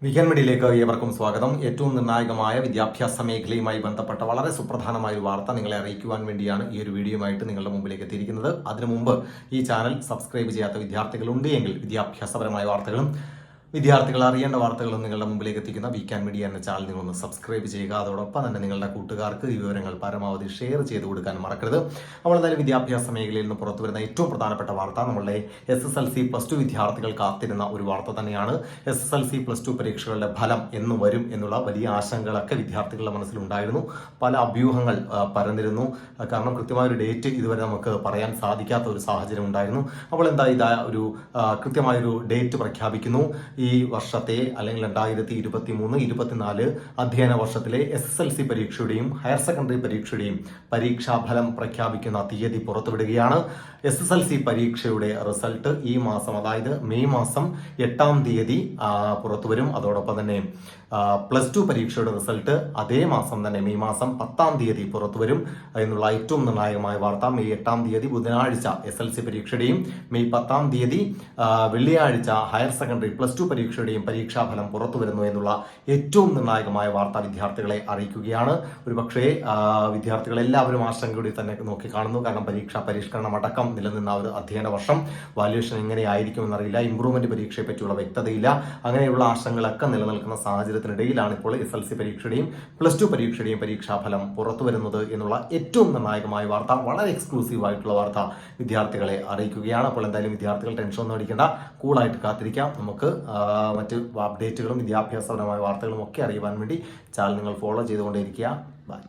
Weekend മീഡിയയിലേക്ക് ഏവർക്കും സ്വാഗതം. ഏറ്റവും നിർണായകമായ വിദ്യാഭ്യാസ മേഖലയുമായി ബന്ധപ്പെട്ട വളരെ സുപ്രധാനമായ ഒരു വാർത്ത നിങ്ങളെ അറിയിക്കുവാൻ വേണ്ടിയാണ് ഈ ഒരു വീഡിയോയുമായിട്ട് നിങ്ങളുടെ മുമ്പിലേക്ക് എത്തിയിരിക്കുന്നത്. അതിനു മുമ്പ് ഈ ചാനൽ സബ്സ്ക്രൈബ് ചെയ്യാത്ത വിദ്യാർത്ഥികളുണ്ട് എങ്കിൽ വിദ്യാഭ്യാസപരമായ വാർത്തകളും വിദ്യാർത്ഥികൾ അറിയേണ്ട വാർത്തകളും നിങ്ങളുടെ മുമ്പിലേക്ക് എത്തിക്കുന്ന വീക്കെൻഡ് മീഡിയ എന്ന ചാനൽ നിങ്ങളൊന്ന് സബ്സ്ക്രൈബ് ചെയ്യുക. അതോടൊപ്പം തന്നെ നിങ്ങളുടെ കൂട്ടുകാർക്ക് ഈ വിവരങ്ങൾ പരമാവധി ഷെയർ ചെയ്ത് കൊടുക്കാൻ മറക്കരുത്. നമ്മൾ എന്തായാലും വിദ്യാഭ്യാസ മേഖലയിൽ നിന്ന് പുറത്തു വരുന്ന ഏറ്റവും പ്രധാനപ്പെട്ട വാർത്ത നമ്മളുടെ SSLC +2 വിദ്യാർത്ഥികൾ കാത്തിരുന്ന ഒരു വാർത്ത തന്നെയാണ്. SSLC +2 പരീക്ഷകളുടെ ഫലം എന്ന് വരും എന്നുള്ള വലിയ ആശങ്കകളൊക്കെ വിദ്യാർത്ഥികളുടെ മനസ്സിലുണ്ടായിരുന്നു. പല അഭ്യൂഹങ്ങൾ പരന്നിരുന്നു. കാരണം കൃത്യമായ ഒരു ഡേറ്റ് ഇതുവരെ നമുക്ക് പറയാൻ സാധിക്കാത്ത ഒരു സാഹചര്യം ഉണ്ടായിരുന്നു. അപ്പോൾ എന്താ ഒരു കൃത്യമായൊരു ഡേറ്റ് പ്രഖ്യാപിക്കുന്നു. ഈ വർഷത്തെ അല്ലെങ്കിൽ 2023-24 അധ്യയന വർഷത്തിലെ SSLC പരീക്ഷയുടെയും ഹയർ സെക്കൻഡറി പരീക്ഷയുടെയും പരീക്ഷാഫലം പ്രഖ്യാപിക്കുന്ന തീയതി പുറത്തുവിടുകയാണ്. SSLC പരീക്ഷയുടെ റിസൾട്ട് ഈ മാസം, അതായത് മെയ് മാസം 8-ാം തീയതി പുറത്തുവരും. അതോടൊപ്പം തന്നെ +2 പരീക്ഷയുടെ റിസൾട്ട് അതേ മാസം തന്നെ മെയ് മാസം 10-ാം തീയതി പുറത്തുവരും എന്നുള്ള ഏറ്റവും നിർണായകമായ വാർത്ത. മെയ് 8-ാം തീയതി ബുധനാഴ്ച SSLC പരീക്ഷയുടെയും മെയ് 10-ാം തീയതി വെള്ളിയാഴ്ച ഹയർ സെക്കൻഡറി +2 പരീക്ഷയുടെയും പരീക്ഷാഫലം പുറത്തു വരുന്നു എന്നുള്ള ഏറ്റവും നിർണായകമായ വാർത്ത വിദ്യാർത്ഥികളെ അറിയിക്കുകയാണ്. ഒരുപക്ഷെ വിദ്യാർത്ഥികൾ എല്ലാവരും ആശങ്കയോടെ തന്നെ നോക്കിക്കാണുന്നു. കാരണം പരീക്ഷാ പരിഷ്കരണം അടക്കം നിലനിന്ന ഒരു അധ്യയന വർഷം വാല്യുവേഷൻ എങ്ങനെയായിരിക്കുമെന്നറിയില്ല. ഇംപ്രൂവ്മെന്റ് പരീക്ഷയെ പറ്റിയുള്ള വ്യക്തതയില്ല. അങ്ങനെയുള്ള ആശങ്കകളൊക്കെ നിലനിൽക്കുന്ന സാഹചര്യത്തിനിടയിലാണ് ഇപ്പോൾ SSLC പരീക്ഷയുടെയും +2 പരീക്ഷയുടെയും പരീക്ഷാഫലം പുറത്തു വരുന്നത് എന്നുള്ള ഏറ്റവും നിർണായകമായ വാർത്ത, വളരെ എക്സ്ക്ലൂസീവ് ആയിട്ടുള്ള വാർത്ത വിദ്യാർത്ഥികളെ അറിയിക്കുകയാണ്. അപ്പോൾ എന്തായാലും വിദ്യാർത്ഥികൾ ടെൻഷൻ ഒന്നും അടിക്കേണ്ട, കൂളായിട്ട് കാത്തിരിക്കാം. നമുക്ക് മറ്റ് അപ്ഡേറ്റുകളും വിദ്യാഭ്യാസപരമായ വാർത്തകളും ഒക്കെ അറിയുവാൻ വേണ്ടി ചാനൽ നിങ്ങൾ ഫോളോ ചെയ്തുകൊണ്ടേയിരിക്കുക. ബൈ.